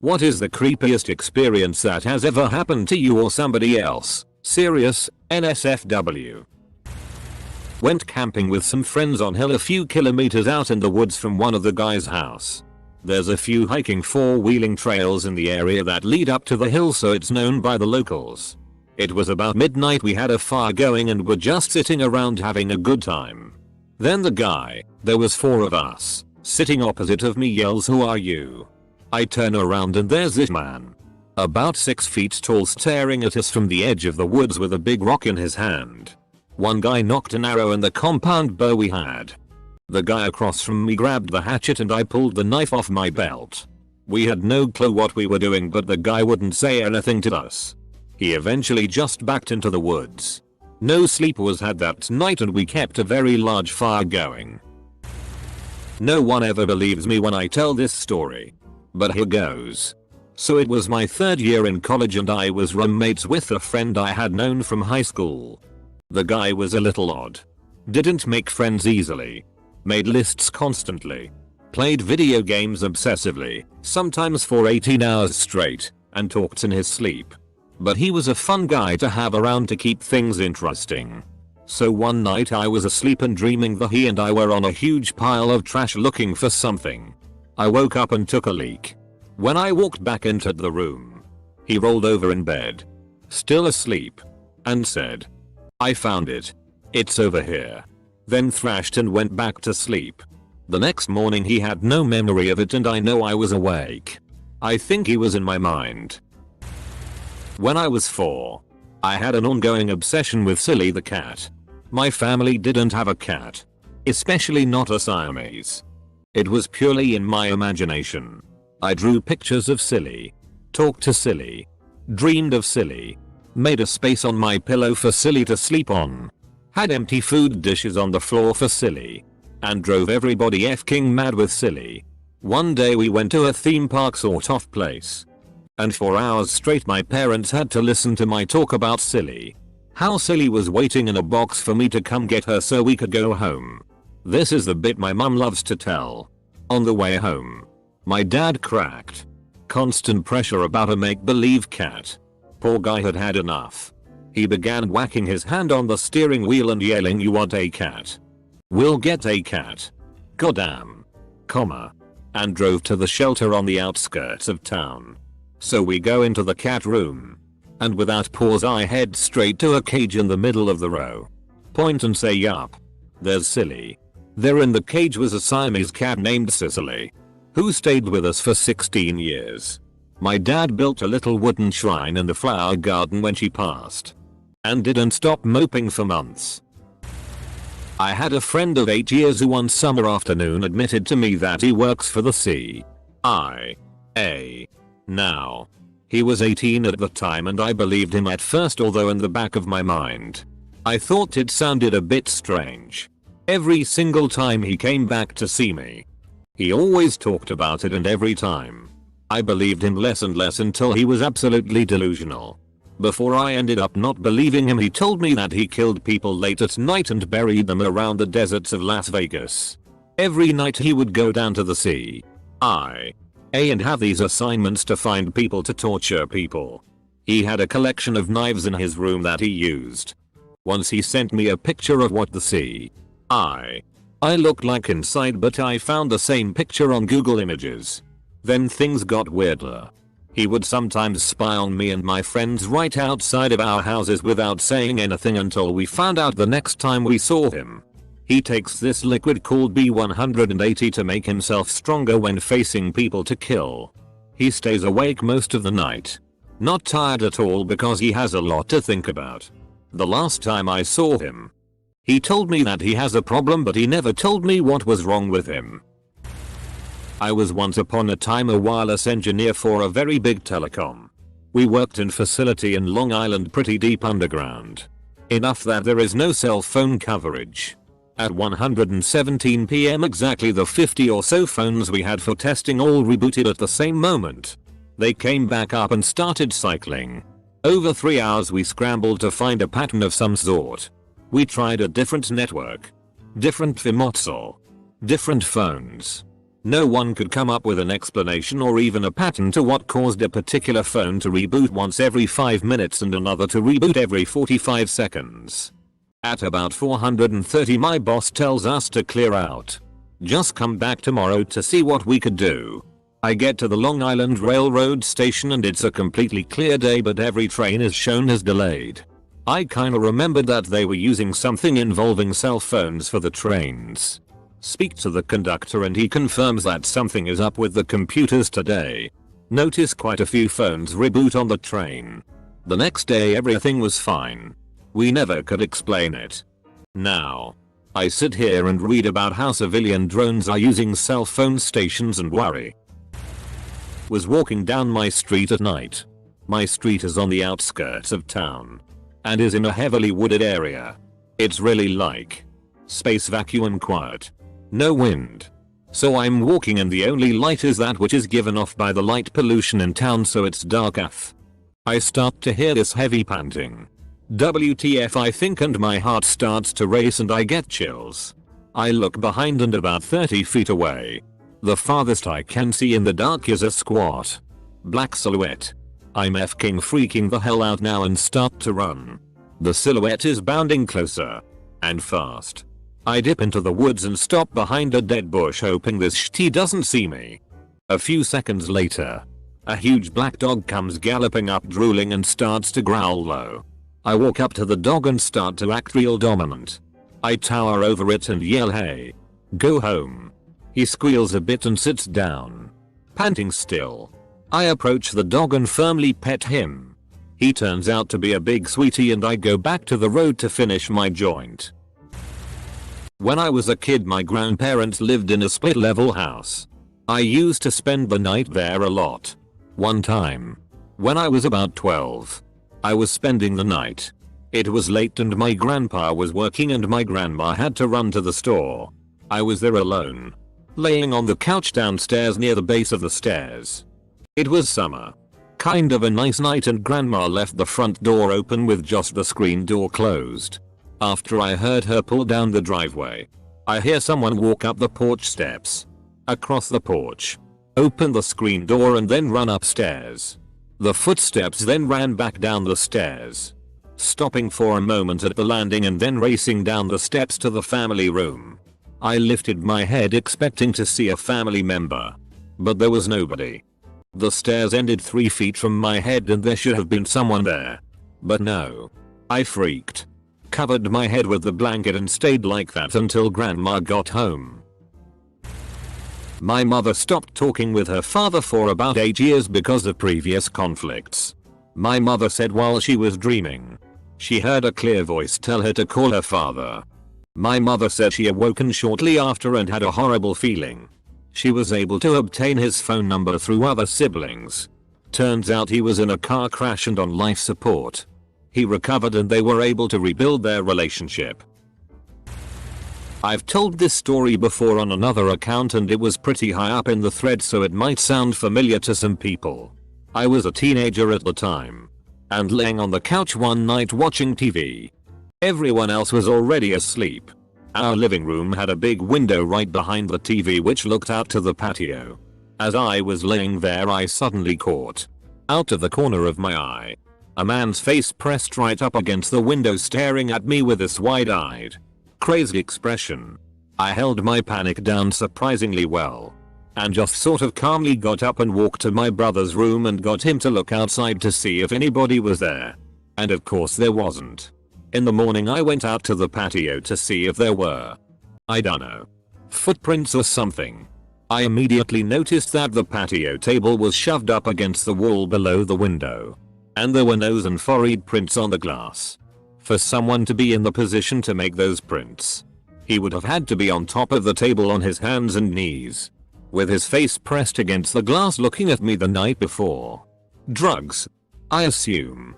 What is the creepiest experience that has ever happened to you or somebody else? Serious, NSFW. Went camping with some friends on hill a few kilometers out in the woods from one of the guys' house. There's a few hiking four-wheeling trails in the area that lead up to the hill, so it's known by the locals. It was about midnight, we had a fire going and were just sitting around having a good time. Then the guy, there was 4 of us, sitting opposite of me, yells, "Who are you?" I turn around and there's this man. About 6 feet tall, staring at us from the edge of the woods with a big rock in his hand. One guy knocked an arrow in the compound bow we had. The guy across from me grabbed the hatchet and I pulled the knife off my belt. We had no clue what we were doing, but the guy wouldn't say anything to us. He eventually just backed into the woods. No sleep was had that night and we kept a very large fire going. No one ever believes me when I tell this story. But here goes. So it was my 3rd year in college and I was roommates with a friend I had known from high school. The guy was a little odd. Didn't make friends easily. Made lists constantly. Played video games obsessively, sometimes for 18 hours straight, and talked in his sleep. But he was a fun guy to have around to keep things interesting. So one night I was asleep and dreaming that he and I were on a huge pile of trash looking for something. I woke up and took a leak. When I walked back into the room, he rolled over in bed, still asleep, and said, "I found it. It's over here." Then thrashed and went back to sleep. The next morning he had no memory of it and I know I was awake. I think he was in my mind. When I was 4, I had an ongoing obsession with Silly the cat. My family didn't have a cat. Especially not a Siamese. It was purely in my imagination. I drew pictures of Silly, talked to Silly, dreamed of Silly, made a space on my pillow for Silly to sleep on, had empty food dishes on the floor for Silly, and drove everybody fking mad with Silly. One day we went to a theme park sort of place. And for hours straight my parents had to listen to my talk about Silly. How Silly was waiting in a box for me to come get her so we could go home. This is the bit my mum loves to tell. On the way home, my dad cracked. Constant pressure about a make-believe cat. Poor guy had had enough. He began whacking his hand on the steering wheel and yelling, "You want a cat? We'll get a cat. Goddamn." And drove to the shelter on the outskirts of town. So we go into the cat room. And without pause I head straight to a cage in the middle of the row. Point and say, "Yup. There's Silly." There in the cage was a Siamese cat named Cicely, who stayed with us for 16 years. My dad built a little wooden shrine in the flower garden when she passed. And didn't stop moping for months. I had a friend of 8 years who one summer afternoon admitted to me that he works for the CIA. Now, he was 18 at the time and I believed him at first, although in the back of my mind, I thought it sounded a bit strange. Every single time he came back to see me, he always talked about it, and every time, I believed him less and less until he was absolutely delusional. Before I ended up not believing him, he told me that he killed people late at night and buried them around the deserts of Las Vegas. Every night he would go down to the CIA and have these assignments to find people to torture people. He had a collection of knives in his room that he used. Once he sent me a picture of what the CIA looked like inside, but I found the same picture on Google Images. Then things got weirder. He would sometimes spy on me and my friends right outside of our houses without saying anything until we found out the next time we saw him. He takes this liquid called B180 to make himself stronger when facing people to kill. He stays awake most of the night. Not tired at all because he has a lot to think about. The last time I saw him, he told me that he has a problem, but he never told me what was wrong with him. I was once upon a time a wireless engineer for a very big telecom. We worked in facility in Long Island, pretty deep underground. Enough that there is no cell phone coverage. At 1:17 PM exactly, the 50 or so phones we had for testing all rebooted at the same moment. They came back up and started cycling. Over 3 hours we scrambled to find a pattern of some sort. We tried a different network, different Vimotso, different phones. No one could come up with an explanation or even a pattern to what caused a particular phone to reboot once every 5 minutes and another to reboot every 45 seconds. At about 430 my boss tells us to clear out. Just come back tomorrow to see what we could do. I get to the Long Island Railroad station and it's a completely clear day, but every train is shown as delayed. I kinda remembered that they were using something involving cell phones for the trains. Speak to the conductor and he confirms that something is up with the computers today. Notice quite a few phones reboot on the train. The next day everything was fine. We never could explain it. Now, I sit here and read about how civilian drones are using cell phone stations and worry. Was walking down my street at night. My street is on the outskirts of town and is in a heavily wooded area. It's really like space vacuum quiet. No wind. So I'm walking and the only light is that which is given off by the light pollution in town, so it's dark AF. I start to hear this heavy panting. WTF I think, and my heart starts to race and I get chills. I look behind and about 30 feet away, the farthest I can see in the dark is a squat black silhouette. I'm fking freaking the hell out now and start to run. The silhouette is bounding closer and fast. I dip into the woods and stop behind a dead bush hoping this shitty doesn't see me. A few seconds later, a huge black dog comes galloping up drooling and starts to growl low. I walk up to the dog and start to act real dominant. I tower over it and yell, "Hey, go home." He squeals a bit and sits down, panting still. I approach the dog and firmly pet him. He turns out to be a big sweetie and I go back to the road to finish my joint. When I was a kid my grandparents lived in a split level house. I used to spend the night there a lot. One time, when I was about 12, I was spending the night. It was late and my grandpa was working and my grandma had to run to the store. I was there alone, laying on the couch downstairs near the base of the stairs. It was summer. Kind of a nice night and grandma left the front door open with just the screen door closed. After I heard her pull down the driveway, I hear someone walk up the porch steps, across the porch, open the screen door and then run upstairs. The footsteps then ran back down the stairs, stopping for a moment at the landing and then racing down the steps to the family room. I lifted my head expecting to see a family member, but there was nobody. The stairs ended 3 feet from my head and there should have been someone there. But no. I freaked, covered my head with the blanket and stayed like that until grandma got home. My mother stopped talking with her father for about 8 years because of previous conflicts. My mother said while she was dreaming, she heard a clear voice tell her to call her father. My mother said she awoken shortly after and had a horrible feeling. She was able to obtain his phone number through other siblings. Turns out he was in a car crash and on life support. He recovered and they were able to rebuild their relationship. I've told this story before on another account and it was pretty high up in the thread, so it might sound familiar to some people. I was a teenager at the time and laying on the couch one night watching TV. Everyone else was already asleep. Our living room had a big window right behind the TV which looked out to the patio. As I was laying there I suddenly caught, out of the corner of my eye, a man's face pressed right up against the window staring at me with this wide-eyed, crazy expression. I held my panic down surprisingly well and just sort of calmly got up and walked to my brother's room and got him to look outside to see if anybody was there. And of course there wasn't. In the morning I went out to the patio to see if there were, I dunno, footprints or something. I immediately noticed that the patio table was shoved up against the wall below the window, and there were nose and forehead prints on the glass. For someone to be in the position to make those prints, he would have had to be on top of the table on his hands and knees, with his face pressed against the glass looking at me the night before. Drugs, I assume.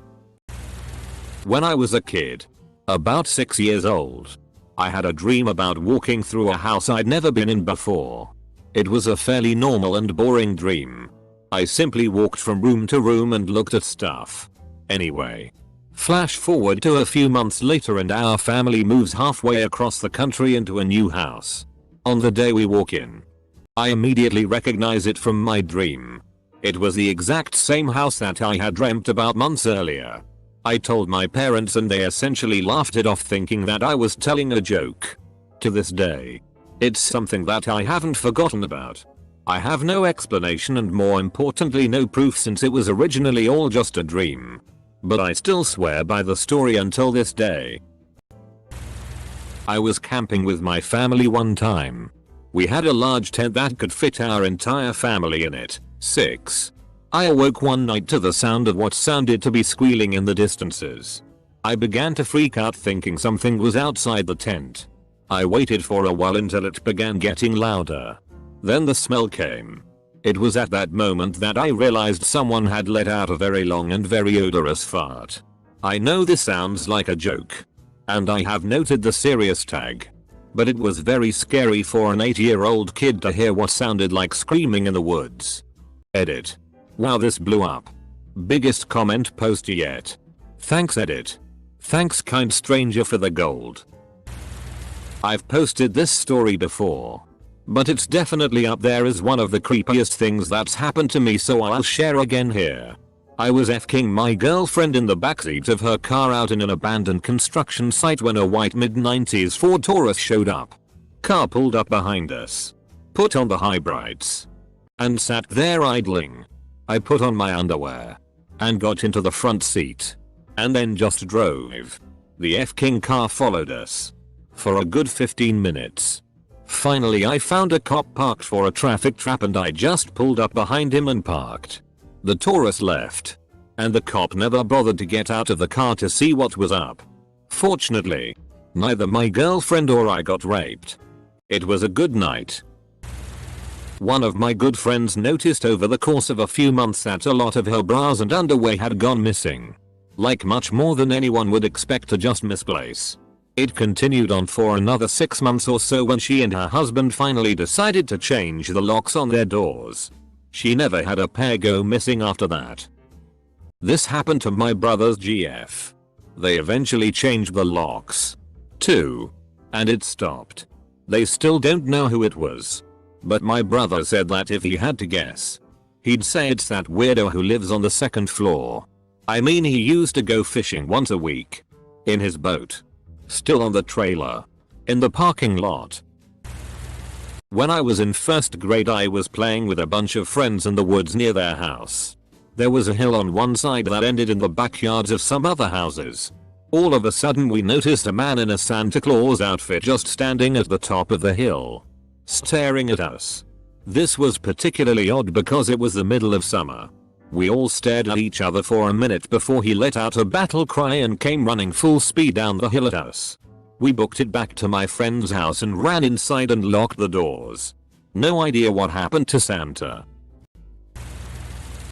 When I was a kid, about 6 years old, I had a dream about walking through a house I'd never been in before. It was a fairly normal and boring dream. I simply walked from room to room and looked at stuff. Anyway, flash forward to a few months later and our family moves halfway across the country into a new house. On the day we walk in, I immediately recognize it from my dream. It was the exact same house that I had dreamt about months earlier. I told my parents and they essentially laughed it off, thinking that I was telling a joke. To this day, it's something that I haven't forgotten about. I have no explanation and more importantly no proof, since it was originally all just a dream. But I still swear by the story until this day. I was camping with my family one time. We had a large tent that could fit our entire family in it, 6. I awoke one night to the sound of what sounded to be squealing in the distances. I began to freak out, thinking something was outside the tent. I waited for a while until it began getting louder. Then the smell came. It was at that moment that I realized someone had let out a very long and very odorous fart. I know this sounds like a joke, and I have noted the serious tag, but it was very scary for an 8-year-old kid to hear what sounded like screaming in the woods. Edit. Wow, this blew up. Biggest comment post yet. Thanks Edit. Thanks kind stranger for the gold. I've posted this story before, but it's definitely up there as one of the creepiest things that's happened to me, so I'll share again here. I was fking my girlfriend in the backseat of her car out in an abandoned construction site when a white mid-90s Ford Taurus showed up. Car pulled up behind us, put on the high brights, and sat there idling. I put on my underwear and got into the front seat and then just drove. The fking car followed us for a good 15 minutes. Finally I found a cop parked for a traffic trap and I just pulled up behind him and parked. The Taurus left, and the cop never bothered to get out of the car to see what was up. Fortunately, neither my girlfriend or I got raped. It was a good night. One of my good friends noticed over the course of a few months that a lot of her bras and underwear had gone missing. Like much more than anyone would expect to just misplace. It continued on for another 6 months or so when she and her husband finally decided to change the locks on their doors. She never had a pair go missing after that. This happened to my brother's GF. They eventually changed the locks too, and it stopped. They still don't know who it was, but my brother said that if he had to guess, he'd say it's that weirdo who lives on the 2nd floor. I mean, he used to go fishing once a week in his boat, still on the trailer, in the parking lot. When I was in 1st grade I was playing with a bunch of friends in the woods near their house. There was a hill on one side that ended in the backyards of some other houses. All of a sudden we noticed a man in a Santa Claus outfit just standing at the top of the hill, staring at us. This was particularly odd because it was the middle of summer. We all stared at each other for a minute before he let out a battle cry and came running full speed down the hill at us. We booked it back to my friend's house and ran inside and locked the doors. No idea what happened to Santa.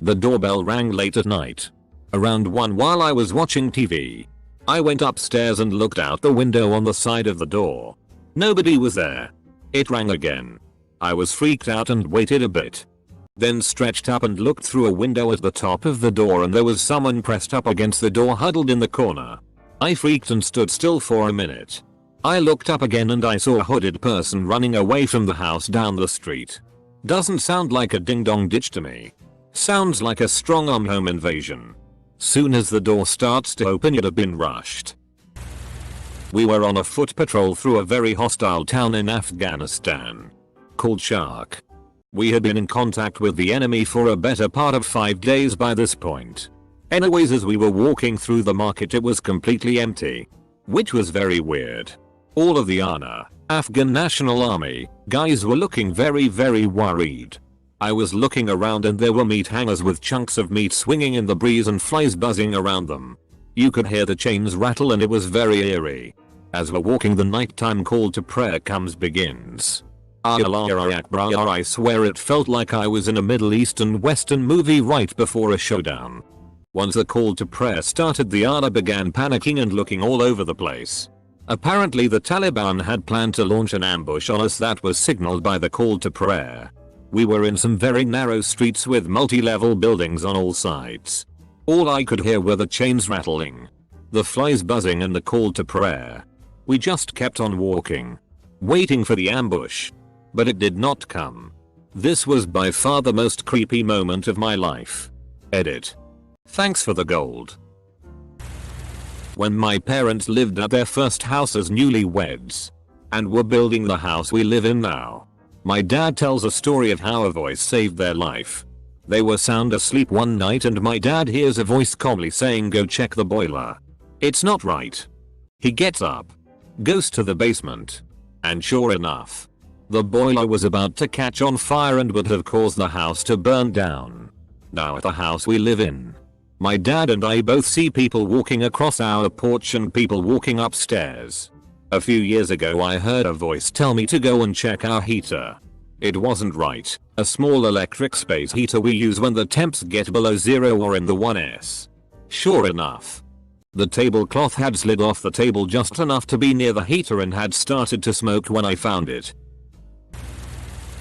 The doorbell rang late at night, around 1 while I was watching TV. I went upstairs and looked out the window on the side of the door. Nobody was there. It rang again. I was freaked out and waited a bit. Then stretched up and looked through a window at the top of the door and there was someone pressed up against the door, huddled in the corner. I freaked and stood still for a minute. I looked up again and I saw a hooded person running away from the house down the street. Doesn't sound like a ding dong ditch to me. Sounds like a strong arm home invasion. Soon as the door starts to open you'd have been rushed. We were on a foot patrol through a very hostile town in Afghanistan called Shark. We had been in contact with the enemy for a better part of 5 days by this point. Anyways, as we were walking through the market it was completely empty, which was very weird. All of the Afghan National Army guys were looking very worried. I was looking around and there were meat hangers with chunks of meat swinging in the breeze and flies buzzing around them. You could hear the chains rattle and it was very eerie. As we're walking the nighttime call to prayer begins. I swear it felt like I was in a Middle Eastern Western movie right before a showdown. Once the call to prayer started the Allah began panicking and looking all over the place. Apparently the Taliban had planned to launch an ambush on us that was signaled by the call to prayer. We were in some very narrow streets with multi-level buildings on all sides. All I could hear were the chains rattling, the flies buzzing and the call to prayer. We just kept on walking, waiting for the ambush. But it did not come. This was by far the most creepy moment of my life. Edit. Thanks for the gold. When my parents lived at their first house as newlyweds and were building the house we live in now, my dad tells a story of how a voice saved their life. They were sound asleep one night and my dad hears a voice calmly saying, "Go check the boiler. It's not right." He gets up, goes to the basement, and sure enough, the boiler was about to catch on fire and would have caused the house to burn down. Now at the house we live in, my dad and I both see people walking across our porch and people walking upstairs. A few years ago I heard a voice tell me to go and check our heater. It wasn't right, a small electric space heater we use when the temps get below zero or in the 1s. Sure enough, the tablecloth had slid off the table just enough to be near the heater and had started to smoke when I found it.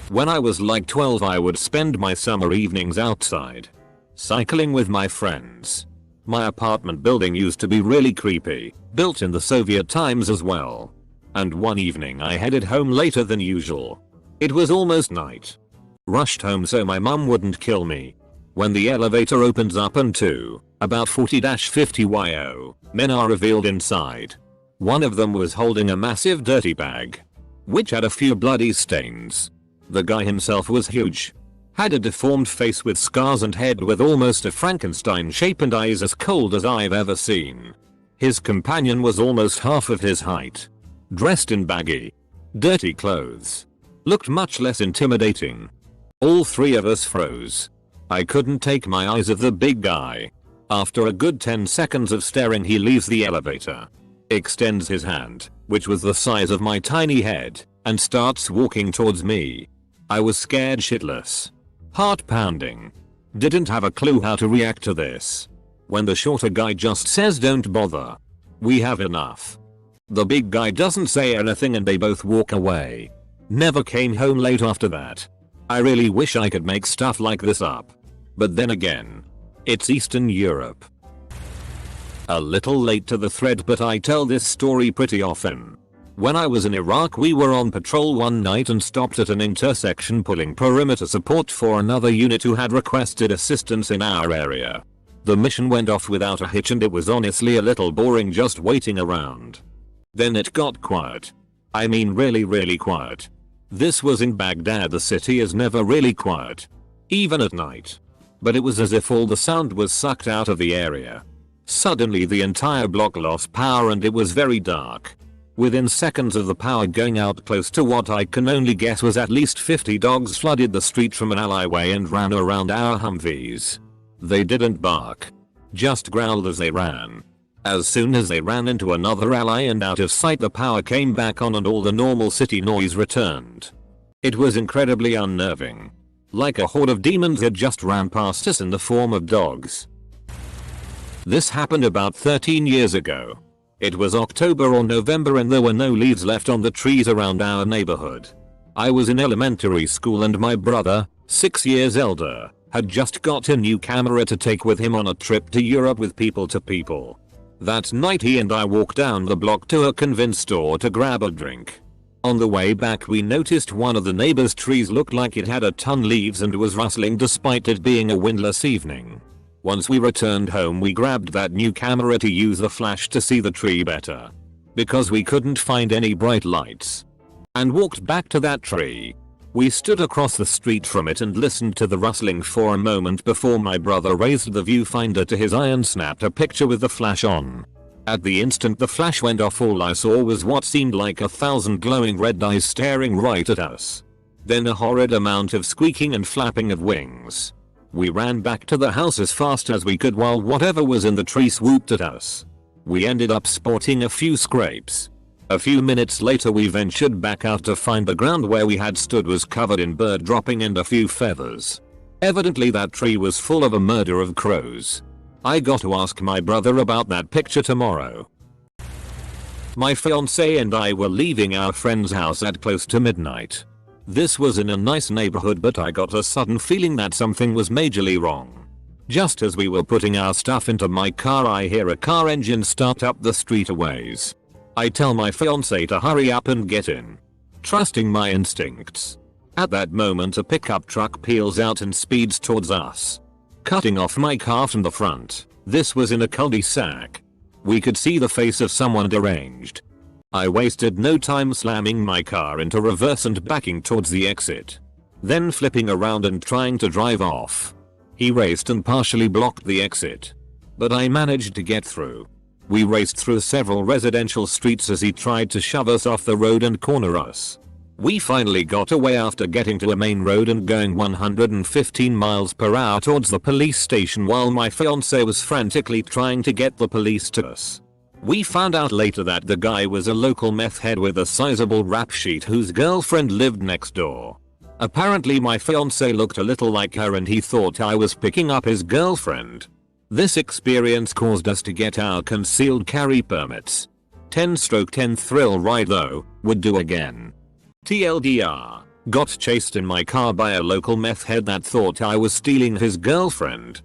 When I was like 12 I would spend my summer evenings outside, cycling with my friends. My apartment building used to be really creepy, built in the Soviet times as well. And one evening I headed home later than usual. It was almost night. Rushed home so my mum wouldn't kill me. When the elevator opens up and about 40-50 YO men are revealed inside. One of them was holding a massive dirty bag, which had a few bloody stains. The guy himself was huge. Had a deformed face with scars and head with almost a Frankenstein shape and eyes as cold as I've ever seen. His companion was almost half of his height. Dressed in baggy, dirty clothes. Looked much less intimidating. All three of us froze. I couldn't take my eyes off the big guy. After a good 10 seconds of staring he leaves the elevator, extends his hand, which was the size of my tiny head, and starts walking towards me. I was scared shitless. Heart pounding. Didn't have a clue how to react to this. When the shorter guy just says, "Don't bother. We have enough." The big guy doesn't say anything and they both walk away. Never came home late after that. I really wish I could make stuff like this up. But then again, it's Eastern Europe. A little late to the thread but I tell this story pretty often. When I was in Iraq we were on patrol one night and stopped at an intersection pulling perimeter support for another unit who had requested assistance in our area. The mission went off without a hitch and it was honestly a little boring just waiting around. Then it got quiet. I mean really quiet. This was in Baghdad. The city is never really quiet, even at night. But it was as if all the sound was sucked out of the area. Suddenly the entire block lost power and it was very dark. Within seconds of the power going out, close to what I can only guess was at least 50 dogs flooded the street from an alleyway and ran around our Humvees. They didn't bark, just growled as they ran. As soon as they ran into another alley and out of sight the power came back on and all the normal city noise returned. It was incredibly unnerving. Like a horde of demons had just ran past us in the form of dogs. This happened about 13 years ago. It was October or November and there were no leaves left on the trees around our neighborhood. I was in elementary school and my brother, 6 years elder, had just got a new camera to take with him on a trip to Europe with People to People. That night he and I walked down the block to a convenience store to grab a drink. On the way back we noticed one of the neighbor's trees looked like it had a ton leaves and was rustling despite it being a windless evening. Once we returned home we grabbed that new camera to use the flash to see the tree better, because we couldn't find any bright lights, and walked back to that tree. We stood across the street from it and listened to the rustling for a moment before my brother raised the viewfinder to his eye and snapped a picture with the flash on. At the instant the flash went off all I saw was what seemed like 1,000 glowing red eyes staring right at us. Then a horrid amount of squeaking and flapping of wings. We ran back to the house as fast as we could while whatever was in the tree swooped at us. We ended up sporting a few scrapes. A few minutes later we ventured back out to find the ground where we had stood was covered in bird dropping and a few feathers. Evidently that tree was full of a murder of crows. I got to ask my brother about that picture tomorrow. My fiance and I were leaving our friend's house at close to midnight. This was in a nice neighborhood but I got a sudden feeling that something was majorly wrong. Just as we were putting our stuff into my car I hear a car engine start up the street a ways. I tell my fiance to hurry up and get in, trusting my instincts. At that moment a pickup truck peels out and speeds towards us, cutting off my car from the front. This was in a cul-de-sac. We could see the face of someone deranged. I wasted no time slamming my car into reverse and backing towards the exit, then flipping around and trying to drive off. He raced and partially blocked the exit, but I managed to get through. We raced through several residential streets as he tried to shove us off the road and corner us. We finally got away after getting to a main road and going 115 miles per hour towards the police station while my fiancée was frantically trying to get the police to us. We found out later that the guy was a local meth head with a sizable rap sheet whose girlfriend lived next door. Apparently my fiancé looked a little like her and he thought I was picking up his girlfriend. This experience caused us to get our concealed carry permits. 10/10 thrill ride though, would do again. TLDR, got chased in my car by a local meth head that thought I was stealing his girlfriend.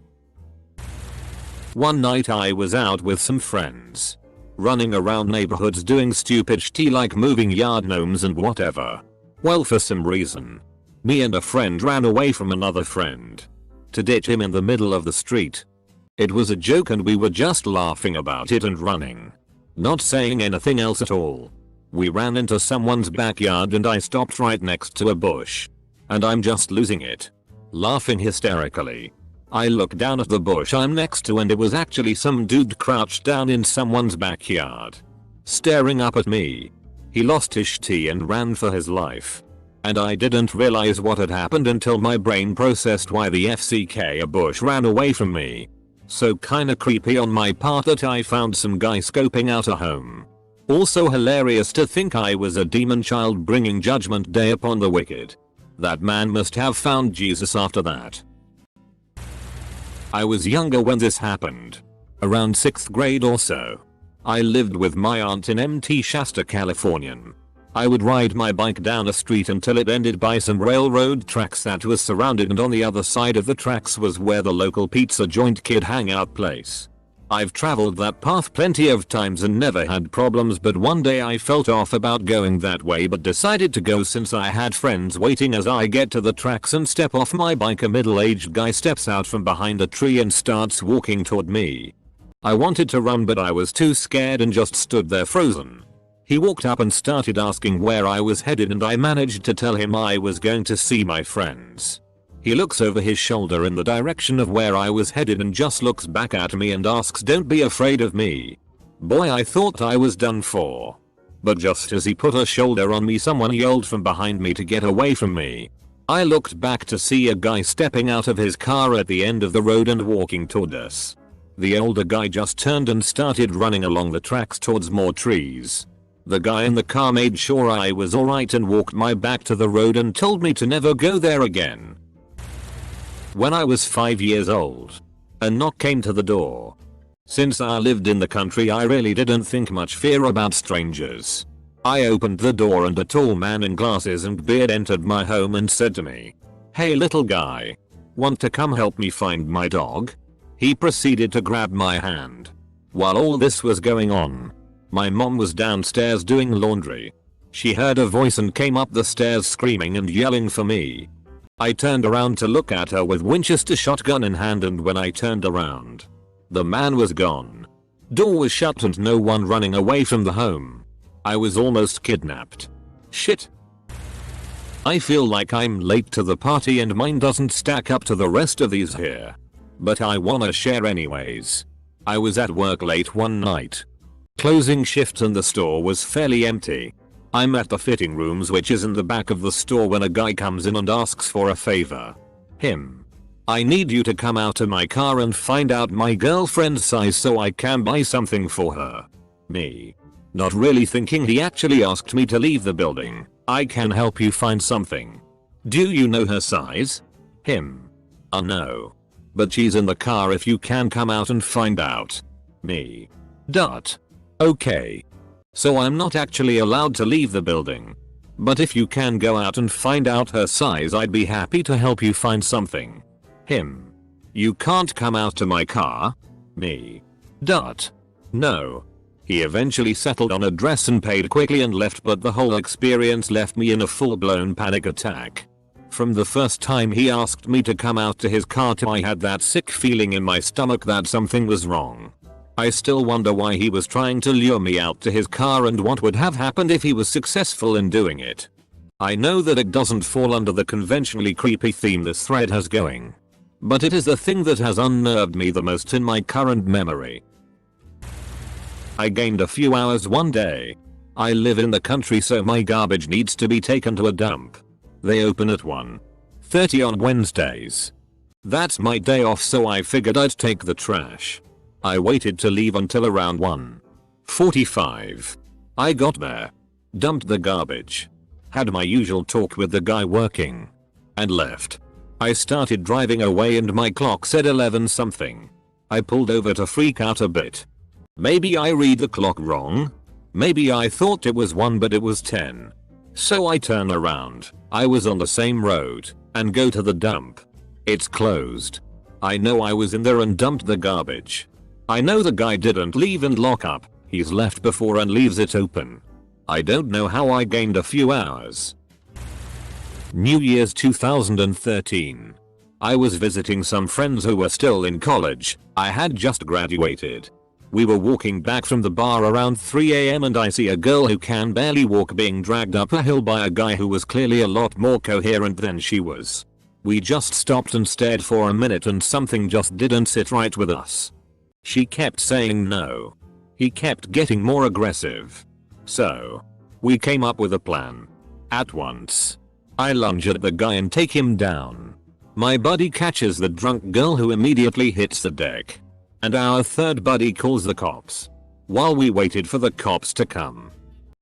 One night I was out with some friends, running around neighborhoods doing stupid shit like moving yard gnomes and whatever. Well, for some reason, me and a friend ran away from another friend to ditch him in the middle of the street. It was a joke and we were just laughing about it and running, not saying anything else at all. We ran into someone's backyard and I stopped right next to a bush. And I'm just losing it, laughing hysterically. I look down at the bush I'm next to and it was actually some dude crouched down in someone's backyard, staring up at me. He lost his shit and ran for his life. And I didn't realize what had happened until my brain processed why the fck a bush ran away from me. So kinda creepy on my part that I found some guy scoping out a home. Also hilarious to think I was a demon child bringing judgment day upon the wicked. That man must have found Jesus after that. I was younger when this happened, around 6th grade or so. I lived with my aunt in Mt. Shasta, California. I would ride my bike down a street until it ended by some railroad tracks that was surrounded, and on the other side of the tracks was where the local pizza joint kid hangout place. I've traveled that path plenty of times and never had problems, but one day I felt off about going that way but decided to go since I had friends waiting. As I get to the tracks and step off my bike, a middle-aged guy steps out from behind a tree and starts walking toward me. I wanted to run but I was too scared and just stood there frozen. He walked up and started asking where I was headed and I managed to tell him I was going to see my friends. He looks over his shoulder in the direction of where I was headed and just looks back at me and asks, "Don't be afraid of me." Boy, I thought I was done for. But just as he put a shoulder on me, someone yelled from behind me to get away from me. I looked back to see a guy stepping out of his car at the end of the road and walking toward us. The older guy just turned and started running along the tracks towards more trees. The guy in the car made sure I was alright and walked my back to the road and told me to never go there again. When I was 5 years old, a knock came to the door. Since I lived in the country, I really didn't think much fear about strangers. I opened the door and a tall man in glasses and beard entered my home and said to me, "Hey little guy, want to come help me find my dog?" He proceeded to grab my hand. While all this was going on, my mom was downstairs doing laundry. She heard a voice and came up the stairs screaming and yelling for me. I turned around to look at her with Winchester shotgun in hand, and when I turned around, the man was gone. Door was shut and no one running away from the home. I was almost kidnapped. Shit. I feel like I'm late to the party and mine doesn't stack up to the rest of these here. But I wanna share anyways. I was at work late one night. Closing shift and the store was fairly empty. I'm at the fitting rooms, which is in the back of the store, when a guy comes in and asks for a favor. Him. "I need you to come out to my car and find out my girlfriend's size so I can buy something for her." Me. Not really thinking he actually asked me to leave the building. "I can help you find something. Do you know her size?" Him. No. "But she's in the car if you can come out and find out." Me. Okay. So I'm not actually allowed to leave the building. But if you can go out and find out her size, I'd be happy to help you find something. Him. "You can't come out to my car." Me. No. He eventually settled on a dress and paid quickly and left, but the whole experience left me in a full-blown panic attack. From the first time he asked me to come out to his car to I had that sick feeling in my stomach that something was wrong. I still wonder why he was trying to lure me out to his car and what would have happened if he was successful in doing it. I know that it doesn't fall under the conventionally creepy theme this thread has going, but it is the thing that has unnerved me the most in my current memory. I gained a few hours one day. I live in the country, so my garbage needs to be taken to a dump. They open at 1:30 on Wednesdays. That's my day off, so I figured I'd take the trash. I waited to leave until around 1:45. I got there, dumped the garbage, had my usual talk with the guy working, and left. I started driving away and my clock said 11 something. I pulled over to freak out a bit. Maybe I read the clock wrong? Maybe I thought it was 1 but it was 10. So I turn around, I was on the same road, and go to the dump. It's closed. I know I was in there and dumped the garbage. I know the guy didn't leave and lock up, he's left before and leaves it open. I don't know how I gained a few hours. New Year's 2013. I was visiting some friends who were still in college. I had just graduated. We were walking back from the bar around 3 AM and I see a girl who can barely walk being dragged up a hill by a guy who was clearly a lot more coherent than she was. We just stopped and stared for a minute and something just didn't sit right with us. She kept saying no. He kept getting more aggressive. So we came up with a plan. At once, I lunge at the guy and take him down. My buddy catches the drunk girl who immediately hits the deck. And our third buddy calls the cops. While we waited for the cops to come,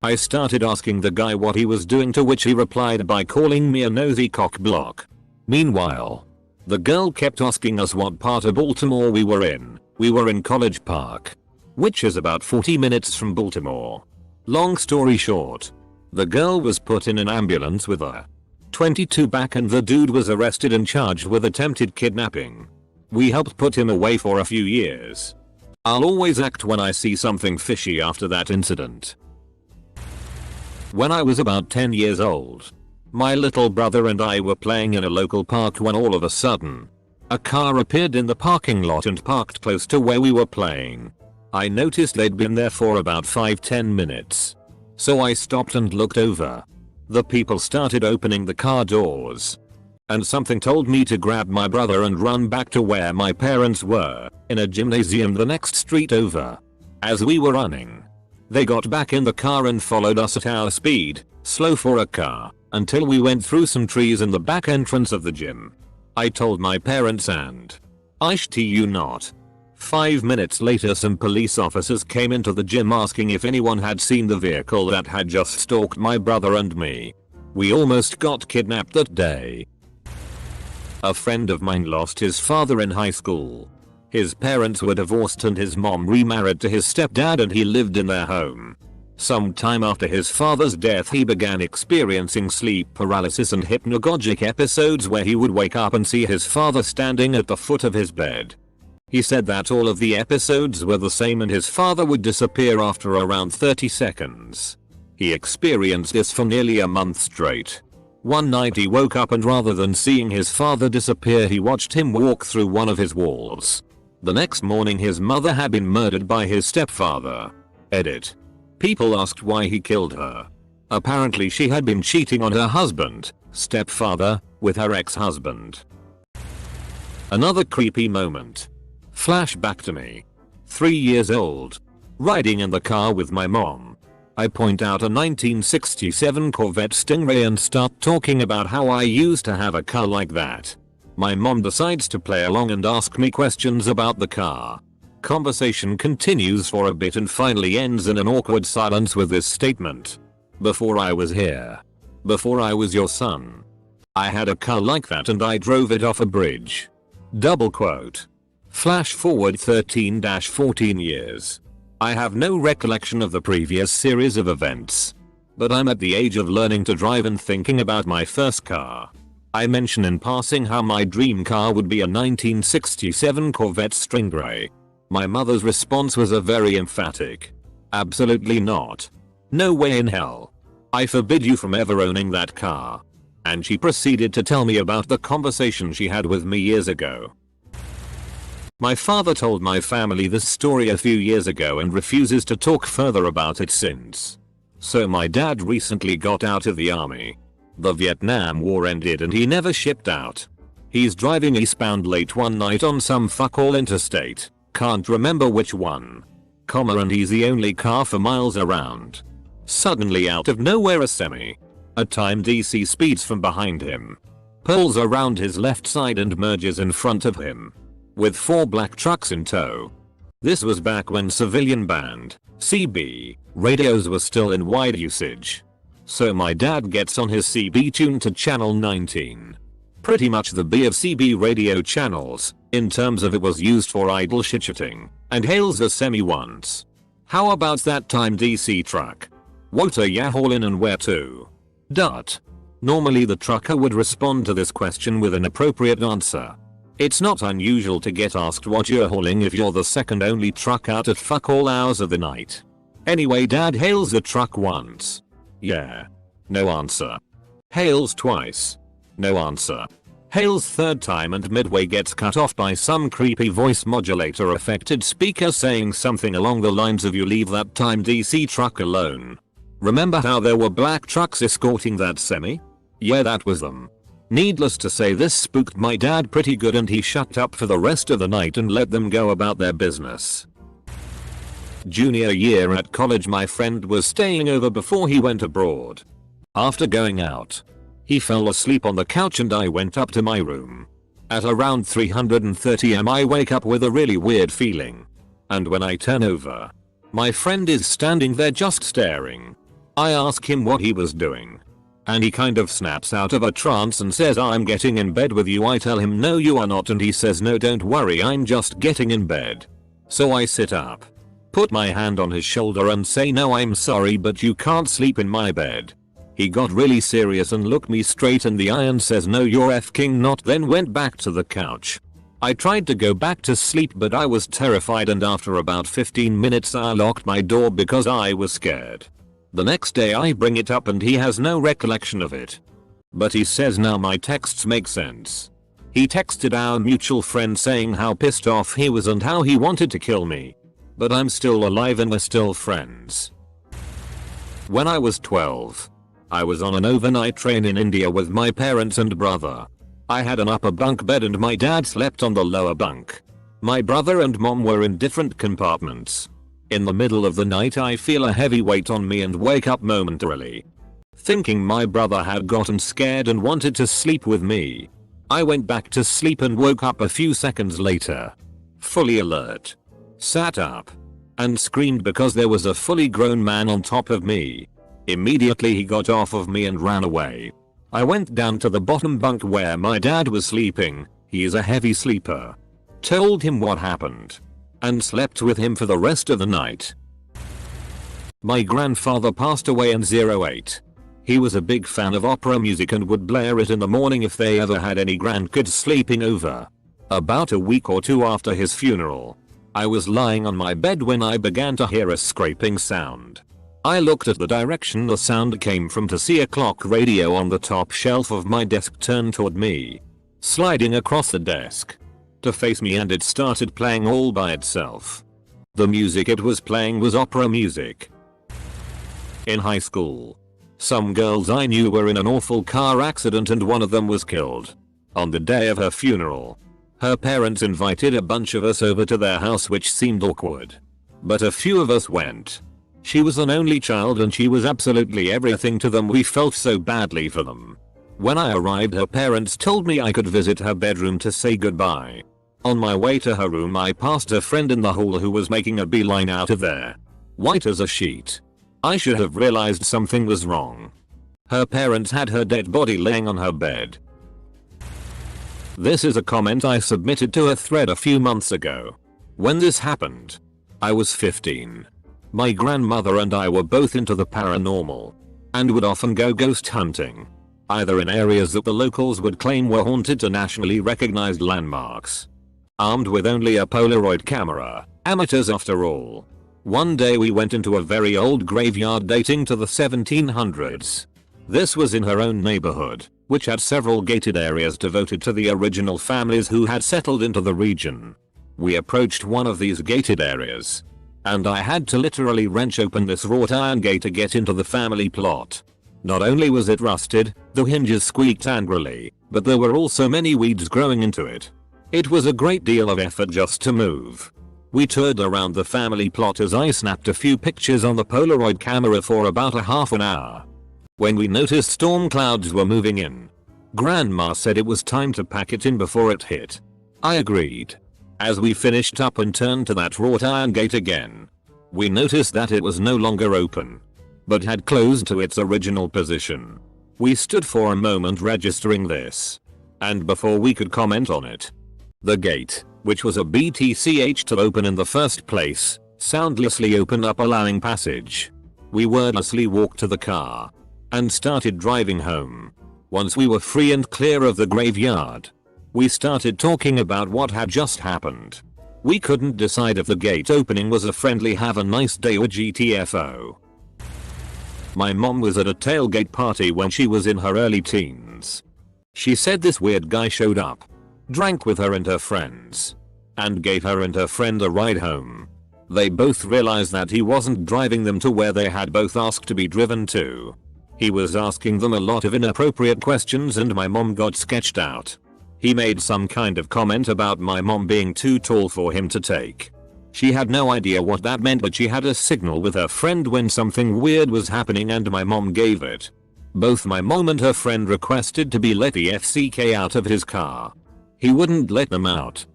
I started asking the guy what he was doing, to which he replied by calling me a nosy cock block. Meanwhile, the girl kept asking us what part of Baltimore we were in. We were in College Park, which is about 40 minutes from Baltimore. Long story short, the girl was put in an ambulance with a 22 back and the dude was arrested and charged with attempted kidnapping. We helped put him away for a few years. I'll always act when I see something fishy after that incident. When I was about 10 years old, my little brother and I were playing in a local park when all of a sudden, a car appeared in the parking lot and parked close to where we were playing. I noticed they'd been there for about 5-10 minutes. So I stopped and looked over. The people started opening the car doors. And something told me to grab my brother and run back to where my parents were, in a gymnasium the next street over. As we were running, they got back in the car and followed us at our speed, slow for a car, until we went through some trees in the back entrance of the gym. I told my parents and I shit you not. 5 minutes later some police officers came into the gym asking if anyone had seen the vehicle that had just stalked my brother and me. We almost got kidnapped that day. A friend of mine lost his father in high school. His parents were divorced and his mom remarried to his stepdad and he lived in their home. Sometime after his father's death he began experiencing sleep paralysis and hypnagogic episodes where he would wake up and see his father standing at the foot of his bed. He said that all of the episodes were the same and his father would disappear after around 30 seconds. He experienced this for nearly a month straight. One night he woke up and rather than seeing his father disappear he watched him walk through one of his walls. The next morning his mother had been murdered by his stepfather. Edit. People asked why he killed her. Apparently she had been cheating on her husband, stepfather, with her ex-husband. Another creepy moment. Flashback to me. 3 years old. Riding in the car with my mom. I point out a 1967 Corvette Stingray and start talking about how I used to have a car like that. My mom decides to play along and ask me questions about the car. Conversation continues for a bit and finally ends in an awkward silence with this statement. Before I was here. Before I was your son. I had a car like that and I drove it off a bridge. Double quote. Flash forward 13-14 years. I have no recollection of the previous series of events. But I'm at the age of learning to drive and thinking about my first car. I mention in passing how my dream car would be a 1967 Corvette Stingray. My mother's response was a very emphatic. Absolutely not. No way in hell. I forbid you from ever owning that car. and she proceeded to tell me about the conversation she had with me years ago. My father told my family this story a few years ago and refuses to talk further about it since. So my dad recently got out of the army. The Vietnam War ended and he never shipped out. He's driving eastbound late one night on some fuckall interstate, can't remember which one, and he's the only car for miles around. Suddenly out of nowhere a semi, a timed DC speeds from behind him, pulls around his left side and merges in front of him, with 4 black trucks in tow. This was back when civilian band, CB, radios were still in wide usage. So my dad gets on his CB tune to channel 19. Pretty much the B of CB radio channels, in terms of it was used for idle shit-shitting, and hails the semi once. How about that time DC truck? What are ya haulin' and where to? Normally the trucker would respond to this question with an appropriate answer. It's not unusual to get asked what you're hauling if you're the second only truck out at fuck all hours of the night. Anyway, dad hails the truck once. Yeah. No answer. Hails twice. No answer. Hails third time and midway gets cut off by some creepy voice modulator affected speaker saying something along the lines of "you leave that time DC truck alone. Remember how there were black trucks escorting that semi? Yeah, that was them." Needless to say, this spooked my dad pretty good and he shut up for the rest of the night and let them go about their business. Junior year at college, my friend was staying over before he went abroad. After going out, he fell asleep on the couch and I went up to my room. At around 3:30 am I wake up with a really weird feeling. And when I turn over, my friend is standing there just staring. I ask him what he was doing, and he kind of snaps out of a trance and says, "I'm getting in bed with you." I tell him, "No you are not," and he says, "No, don't worry, I'm just getting in bed." So I sit up, put my hand on his shoulder and say, "No, I'm sorry, but you can't sleep in my bed." He got really serious and looked me straight in the eye and says, "No, you're fking not," then went back to the couch. I tried to go back to sleep but I was terrified, and after about 15 minutes I locked my door because I was scared. The next day I bring it up and he has no recollection of it. But he says now my texts make sense. He texted our mutual friend saying how pissed off he was and how he wanted to kill me. But I'm still alive and we're still friends. When I was 12, I was on an overnight train in India with my parents and brother. I had an upper bunk bed and my dad slept on the lower bunk. My brother and mom were in different compartments. In the middle of the night I feel a heavy weight on me and wake up momentarily, thinking my brother had gotten scared and wanted to sleep with me. I went back to sleep and woke up a few seconds later, fully alert, sat up, and screamed because there was a fully grown man on top of me. Immediately he got off of me and ran away. I went down to the bottom bunk where my dad was sleeping. He is a heavy sleeper. Told him what happened, and slept with him for the rest of the night. My grandfather passed away in 08. He was a big fan of opera music and would blare it in the morning if they ever had any grandkids sleeping over. About a week or two after his funeral, I was lying on my bed when I began to hear a scraping sound. I looked at the direction the sound came from to see a clock radio on the top shelf of my desk turn toward me, sliding across the desk to face me, and it started playing all by itself. The music it was playing was opera music. In high school, some girls I knew were in an awful car accident and one of them was killed. On the day of her funeral, her parents invited a bunch of us over to their house, which seemed awkward, but a few of us went. She was an only child and she was absolutely everything to them. We felt so badly for them. When I arrived, her parents told me I could visit her bedroom to say goodbye. On my way to her room I passed a friend in the hall who was making a beeline out of there, white as a sheet. I should have realized something was wrong. Her parents had her dead body laying on her bed. This is a comment I submitted to a thread a few months ago. When this happened, I was 15. My grandmother and I were both into the paranormal, and would often go ghost hunting, either in areas that the locals would claim were haunted to nationally recognized landmarks. Armed with only a Polaroid camera, amateurs after all. One day we went into a very old graveyard dating to the 1700s. This was in her own neighborhood. which had several gated areas devoted to the original families who had settled into the region. We approached one of these gated areas, and I had to literally wrench open this wrought iron gate to get into the family plot. Not only was it rusted, the hinges squeaked angrily, but there were also many weeds growing into it. It was a great deal of effort just to move. We toured around the family plot as I snapped a few pictures on the Polaroid camera for about a half an hour. When we noticed storm clouds were moving in, Grandma said it was time to pack it in before it hit. I agreed. As we finished up and turned to that wrought iron gate again, we noticed that it was no longer open, but had closed to its original position. We stood for a moment registering this, and before we could comment on it, the gate, which was a BTCH to open in the first place, soundlessly opened up, allowing passage. We wordlessly walked to the car and started driving home. Once we were free and clear of the graveyard, we started talking about what had just happened. We couldn't decide if the gate opening was a friendly "have a nice day" or GTFO. My mom was at a tailgate party when she was in her early teens. She said this weird guy showed up, drank with her and her friends, and gave her and her friend a ride home. They both realized that he wasn't driving them to where they had both asked to be driven to. He was asking them a lot of inappropriate questions and my mom got sketched out. He made some kind of comment about my mom being too tall for him to take. She had no idea what that meant, but she had a signal with her friend when something weird was happening and my mom gave it. Both my mom and her friend requested to be let the fck out of his car. He wouldn't let them out,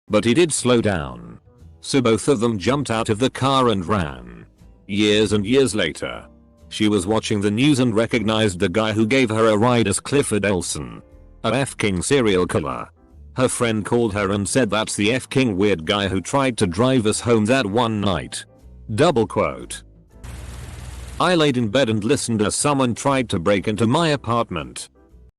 but he did slow down. So both of them jumped out of the car and ran. Years and years later, she was watching the news and recognized the guy who gave her a ride as Clifford Elson, a fking serial killer. Her friend called her and said, "That's the fking weird guy who tried to drive us home that one night." Double quote. I laid in bed and listened as someone tried to break into my apartment.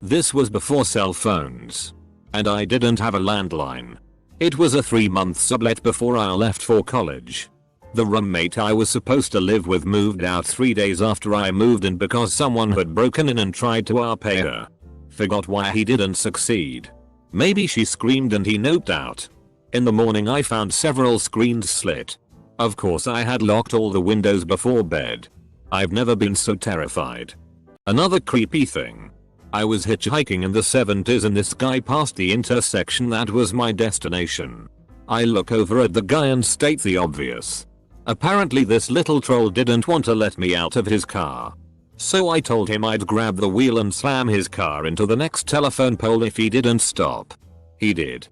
This was before cell phones, and I didn't have a landline. It was a 3-month sublet before I left for college. The roommate I was supposed to live with moved out 3 days after I moved in because someone had broken in and tried to RP her. Forgot why he didn't succeed. Maybe she screamed and he noped out. In the morning I found several screens slit. Of course I had locked all the windows before bed. I've never been so terrified. Another creepy thing. I was hitchhiking in the 70s and this guy passed the intersection that was my destination. I look over at the guy and state the obvious. Apparently this little troll didn't want to let me out of his car. So I told him I'd grab the wheel and slam his car into the next telephone pole if he didn't stop. He did.